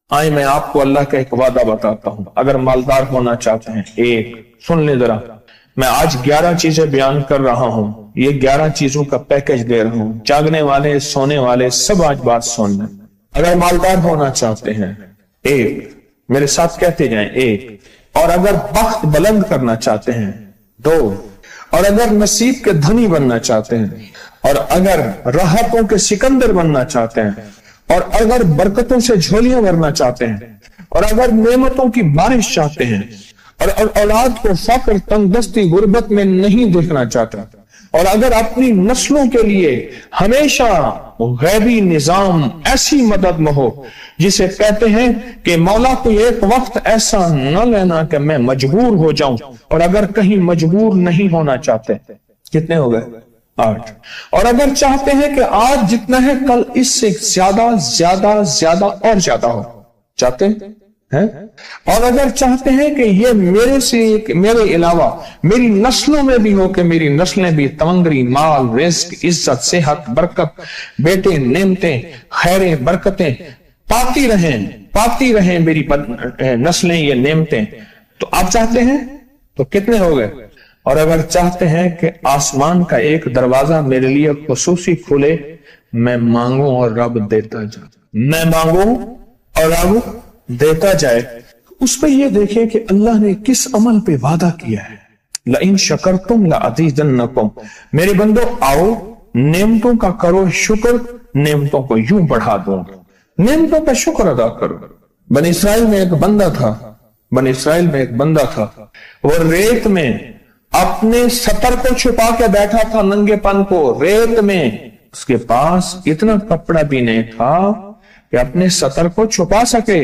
آئے میں آپ کو اللہ کا ایک وعدہ بتاتا ہوں، اگر مالدار ہونا چاہتے ہیں، ایک سن لیں ذرا، میں آج 11 چیزیں بیان کر رہا ہوں، یہ 11 چیزوں کا پیکج دے رہا ہوں، جاگنے والے سونے والے سب آج بات سن لیں۔ اگر مالدار ہونا چاہتے ہیں، ایک، میرے ساتھ کہتے جائیں، ایک، اور اگر بخت بلند کرنا چاہتے ہیں، دو، اور اگر نصیب کے دھنی بننا چاہتے ہیں، اور اگر راحتوں کے سکندر بننا چاہتے ہیں، اور اگر برکتوں سے جھولیاں بھرنا چاہتے ہیں، اور اگر نعمتوں کی بارش چاہتے ہیں، اور اولاد کو فقر، تنگ دستی، غربت میں نہیں دیکھنا چاہتے، اور اگر اپنی نسلوں کے لیے ہمیشہ غیبی نظام ایسی مدد میں ہو جسے کہتے ہیں کہ مولا کو ایک وقت ایسا نہ لینا کہ میں مجبور ہو جاؤں، اور اگر کہیں مجبور نہیں ہونا چاہتے، کتنے ہو گئے؟ 8۔ اور اگر چاہتے ہیں کہ آج جتنا ہے کل اس سے زیادہ زیادہ زیادہ اور زیادہ ہو، چاہتے ہیں؟ اور اگر چاہتے ہیں کہ یہ میرے علاوہ میری نسلوں میں بھی ہو، کہ میری نسلیں بھی تمنگری، مال، رزق، عزت، صحت، برکت، بیٹے، نعمتیں، خیریں، برکتیں پاتی رہیں میری نسلیں یہ نعمتیں، تو آپ چاہتے ہیں تو کتنے ہو گئے؟ اور اگر چاہتے ہیں کہ آسمان کا ایک دروازہ میرے لیے خصوصی کھلے، میں مانگوں اور رب دیتا جائے، میں مانگوں اور رب دیتا جائے، اس پہ یہ دیکھیں کہ اللہ نے کس عمل پہ وعدہ کیا ہے۔ لَإِن شَكَرْتُمْ لَأَزِيدَنَّكُمْ، میرے بندو آؤ نعمتوں کا کرو شکر، نعمتوں کو یوں بڑھا دوں، نعمتوں کا شکر ادا کرو۔ بنی اسرائیل میں ایک بندہ تھا، وہ ریت میں اپنے سطر کو چھپا کے بیٹھا تھا، ننگے پن کو ریت میں، اس کے پاس اتنا کپڑا بھی نہیں تھا کہ اپنے سطر کو چھپا سکے۔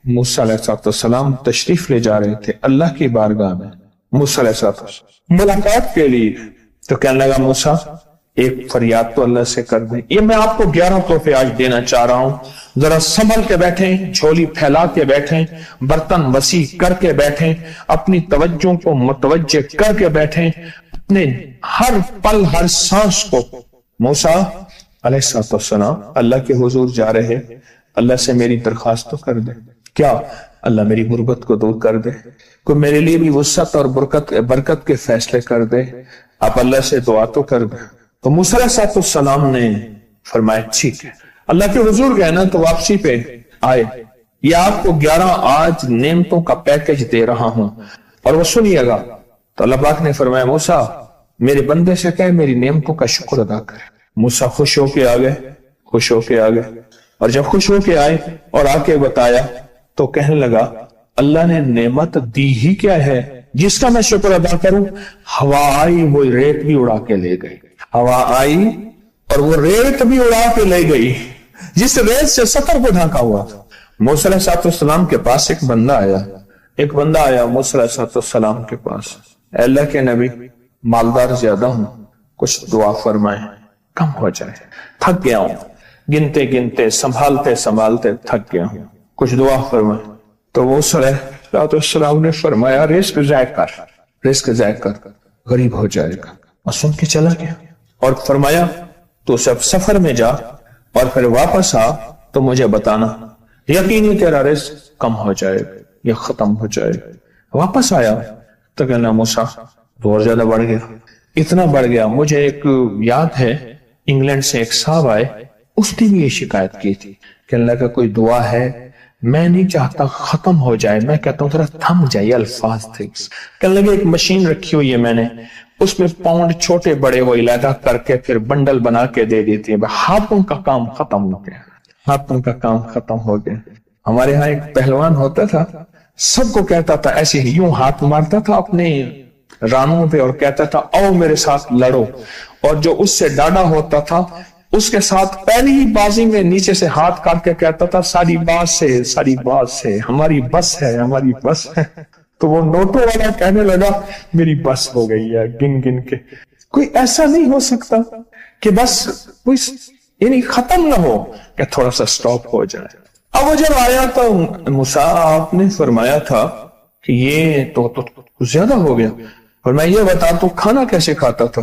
موسیٰ علیہ السلام تشریف لے جا رہے تھے اللہ کی بارگاہ میں، موسیٰ علیہ السلام ملاقات کے لیے، تو کہنے لگا موسیٰ ایک فریاد تو اللہ سے کر دیں۔ یہ میں آپ کو 11 تحفے آج دینا چاہ رہا ہوں، ذرا سنبھل کے بیٹھیں، جھولی پھیلا کے بیٹھیں، برتن وسیع کر کے بیٹھیں، اپنی توجہ کو متوجہ کر کے بیٹھیں، اپنے ہر پل ہر سانس کو۔ موسیٰ علیہ السلام اللہ کے حضور جا رہے، اللہ سے میری درخواست تو کر دے، کیا اللہ میری غربت کو دور کر دے، کوئی میرے لیے بھی وسعت اور برکت کے فیصلے کر دے، آپ اللہ سے دعا تو کر دیں۔ تو موسیٰ علیہ السلام نے فرمایا ٹھیک ہے، اللہ کے حضور گئے نا تو واپسی پہ آئے، یہ آپ کو 11 آج نعمتوں کا پیکج دے رہا ہوں، اور وہ سنیے گا۔ تو اللہ پاک نے فرمایا موسیٰ میرے بندے سے کہے میری نعمتوں کا شکر ادا کرے۔ موسیٰ خوش ہو کے آ گئے، اور جب خوش ہو کے آئے اور آ کے بتایا تو کہنے لگا اللہ نے نعمت دی ہی کیا ہے جس کا میں شکر ادا کروں؟ ہوا آئی وہ ریت بھی اڑا کے لے گئی، ہوا آئی اور وہ ریت بھی اڑا کے لے گئی جس ریت سے سطر کو ڈھانکا ہوا تھا۔ موسیٰ علیہ السلام کے پاس ایک بندہ آیا موسیٰ علیہ السلام کے پاس، اے اللہ کے نبی مالدار زیادہ ہوں، کچھ دعا فرمائیں کم ہو جائے، تھک گیا ہوں، گنتے سنبھالتے تھک گیا ہوں، کچھ دعا فرمائیں۔ تو موسیٰ علیہ السلام نے فرمایا رزق ضائع کر غریب ہو جائے گا، اور سن کے چلا گیا، اور فرمایا تو سب سفر میں جا اور پھر واپس آ تو مجھے بتانا، یقینی تیرا رزق کم ہو جائے گا یا ختم ہو جائے گا۔ واپس آیا تو کہنا موسیٰ تو اور زیادہ بڑھ گیا، اتنا بڑھ گیا، مجھے ایک یاد ہے انگلینڈ سے ایک صاحب آئے، اس نے بھی یہ شکایت کی تھی کہ اللہ کا کوئی دعا ہے، میں نہیں چاہتا ختم ہو جائے، میں کہتا ہوں ذرا تھم جائے الفاظ تھے۔ کہنے لگے ایک مشین رکھی ہوئی ہے میں نے، اس میں پاؤنڈ چھوٹے بڑے وہ علیحدہ کر کے پھر بنڈل بنا کے دے دیتی ہے، ہاتھوں کا کام ختم ہو گیا۔ ہمارے ہاں ایک پہلوان ہوتا تھا، سب کو کہتا تھا ایسے ہی، یوں ہاتھ مارتا تھا اپنے رانوں پہ اور کہتا تھا آؤ میرے ساتھ لڑو، اور جو اس سے ڈاڈا ہوتا تھا اس کے ساتھ پہلی ہی بازی میں نیچے سے ہاتھ کاٹ کے کہتا تھا ساری بات سے ہماری بس ہے۔ تو وہ نوٹوں والا کہنے لگا میری بس ہو گئی ہے، گن کے کوئی ایسا نہیں ہو سکتا کہ بس کوئی یعنی ختم نہ ہو، کہ تھوڑا سا سٹاپ ہو جائے۔ اب وہ جب آیا تو موسیٰ آپ نے فرمایا تھا کہ یہ تو زیادہ ہو گیا، اور میں یہ بتا تو کھانا کیسے کھاتا تھا؟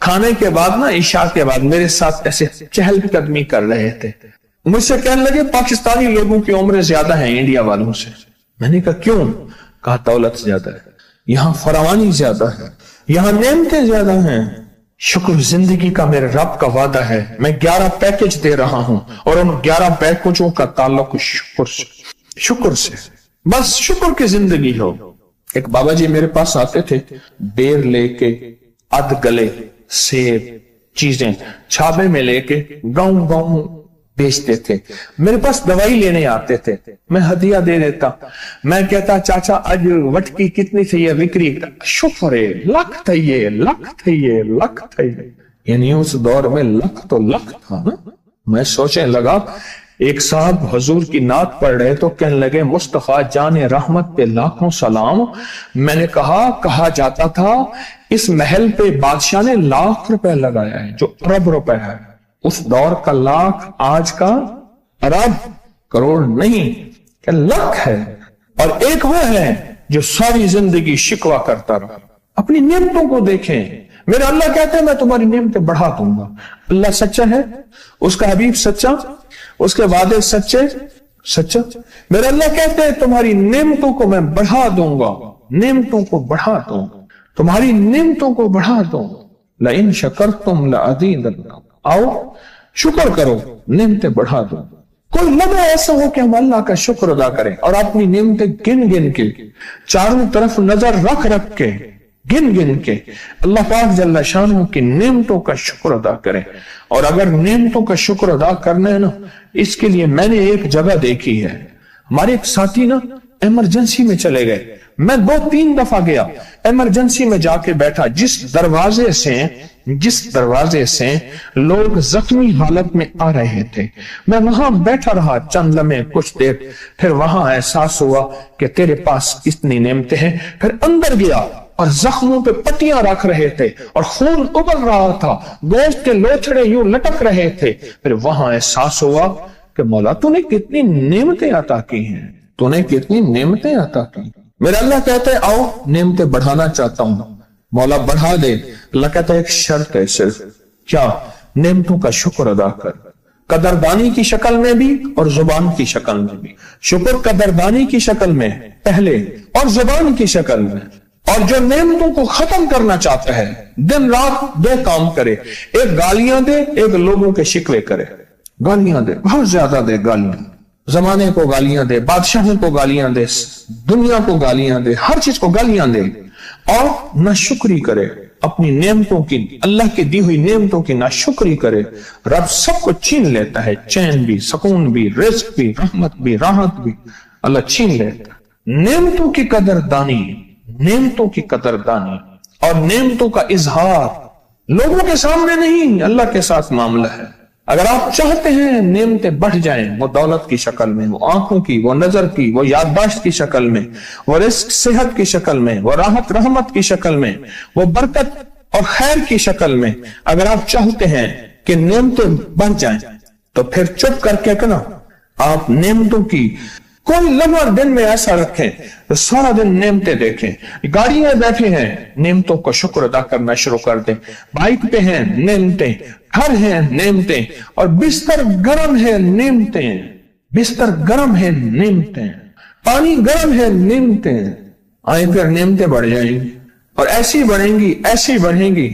کھانے کے بعد نا عشاء کے بعد میرے ساتھ ایسے چہل قدمی کر رہے تھے. مجھ سے کہنے لگے پاکستانی لوگوں کی عمریں زیادہ ہیں انڈیا والوں سے. میں نے کہا کیوں؟ کہا دولت زیادہ ہے, یہاں فراوانی زیادہ ہے, یہاں نعمتیں زیادہ ہیں. شکر زندگی کا میرے رب کا وعدہ ہے, میں 11 پیکج دے رہا ہوں اور ان 11 پیکجوں کا تعلق شکر سے. بس شکر کی زندگی ہو. ایک بابا جی میرے پاس آتے تھے, بیر لے کے, اد گلے سیب چیزیں چھابے میں لے کے گاؤں گاؤں بیچتے تھے. میرے پاس دوائی لینے آتے تھے, میں ہدیہ دے دیتا. میں کہتا چاچا آج وٹکی کتنی تھی یہ وکری؟ شکر ہے, لکھ تھا یہ, لکھ تھا یہ, لکھ تھا یہ. یعنی اس دور میں لکھ تو لکھ تھا نا. میں سوچنے لگا, ایک صاحب حضور کی نعت پڑھ رہے تو کہنے لگے مصطفیٰ جان رحمت پہ لاکھوں سلام. میں نے کہا جاتا تھا اس محل پہ بادشاہ نے لاکھ روپے لگایا ہے, جو ارب روپے ہے. اس دور کا لاکھ آج کا ارب کروڑ نہیں کہ لاکھ ہے. اور ایک وہ ہے جو ساری زندگی شکوہ کرتا رہا. اپنی نعمتوں کو دیکھیں. میرا اللہ کہتا ہے میں تمہاری نعمتیں بڑھا دوں گا. اللہ سچا ہے, اس کا حبیب سچا, اس کے وعدے سچا. میرا اللہ کہتے ہیں تمہاری نعمتوں کو میں بڑھا دوں گا, نعمتوں کو بڑھا دوں گا, تمہاری نعمتوں کو بڑھا دوں گا. لئن شکرتم لأزیدنکم, آؤ شکر کرو نعمتیں بڑھا دوں. کوئی لمحہ ایسا ہو کہ ہم اللہ کا شکر ادا کریں اور اپنی نعمتیں گن گن کے, چاروں طرف نظر رکھ کے, گن گن کے اللہ پاک جل شانہ کی نعمتوں کا شکر ادا کریں. اور اگر نعمتوں کا شکر ادا کرنا ہے نا, اس کے لیے میں نے ایک جگہ دیکھی ہے. ہمارے ایک ساتھی نا ایمرجنسی میں چلے گئے, میں 2-3 دفعہ گیا, ایمرجنسی میں جا کے بیٹھا. جس دروازے سے لوگ زخمی حالت میں آ رہے تھے, میں وہاں بیٹھا رہا چند لمحے, کچھ دیر. پھر وہاں احساس ہوا کہ تیرے پاس کتنی نعمتیں ہیں. پھر اندر گیا اور زخموں پہ پٹیاں رکھ رہے تھے اور خون ابل رہا تھا, گوشت کے لوتھڑے یوں لٹک رہے تھے. پھر وہاں احساس ہوا کہ مولا تو نے کتنی نعمتیں عطا کی ہیں, تو نے کتنی نعمتیں عطا کی. میرا اللہ کہتا ہے آؤ نعمتیں بڑھانا چاہتا ہوں, مولا بڑھا دے. اللہ کہتا ہے ایک شرط ہے صرف, کیا؟ نعمتوں کا شکر ادا کر, قدردانی کی شکل میں بھی اور زبان کی شکل میں بھی. شکر قدردانی کی شکل میں پہلے اور زبان کی شکل میں. اور جو نعمتوں کو ختم کرنا چاہتا ہے دن رات 2 کام کرے, ایک گالیاں دے, ایک لوگوں کے شکوے کرے. گالیاں دے, بہت زیادہ دے گالیاں, زمانے کو گالیاں دے, بادشاہوں کو گالیاں دے, دنیا کو گالیاں دے, ہر چیز کو گالیاں دے. اور ناشکری کرے اپنی نعمتوں کی, اللہ کی دی ہوئی نعمتوں کی ناشکری کرے. رب سب کو چھین لیتا ہے, چین بھی, سکون بھی, رزق بھی, رحمت بھی, راحت بھی, اللہ چھین لیتا ہے. نعمتوں کی قدردانی, نعمتوں کی قدردانی اور نعمتوں کا اظہار لوگوں کے سامنے نہیں, اللہ کے ساتھ معاملہ ہے. اگر آپ چاہتے ہیں نعمتیں بڑھ جائیں, وہ دولت کی شکل میں, وہ آنکھوں کی, وہ نظر کی, وہ یادداشت کی شکل میں, وہ رزق صحت کی شکل میں, وہ راحت رحمت کی شکل میں, وہ برکت اور خیر کی شکل میں, اگر آپ چاہتے ہیں کہ نعمتیں بڑھ جائیں تو پھر چپ کر کے نا آپ نعمتوں کی کوئی لمحہ دن میں ایسا رکھیں تو سارا دن نعمتیں دیکھیں. گاڑی میں بیٹھے ہیں, نعمتوں کا شکر ادا کرنا شروع کر دیں. بائک پہ ہیں, نعمتیں. گھر ہیں, نعمتیں. اور بستر گرم ہے, نعمتیں. بستر گرم ہے, نعمتیں. پانی گرم ہے, نعمتیں. آئیں پھر نعمتیں بڑھ جائیں گی اور ایسی بڑھیں گی, ایسی بڑھیں گی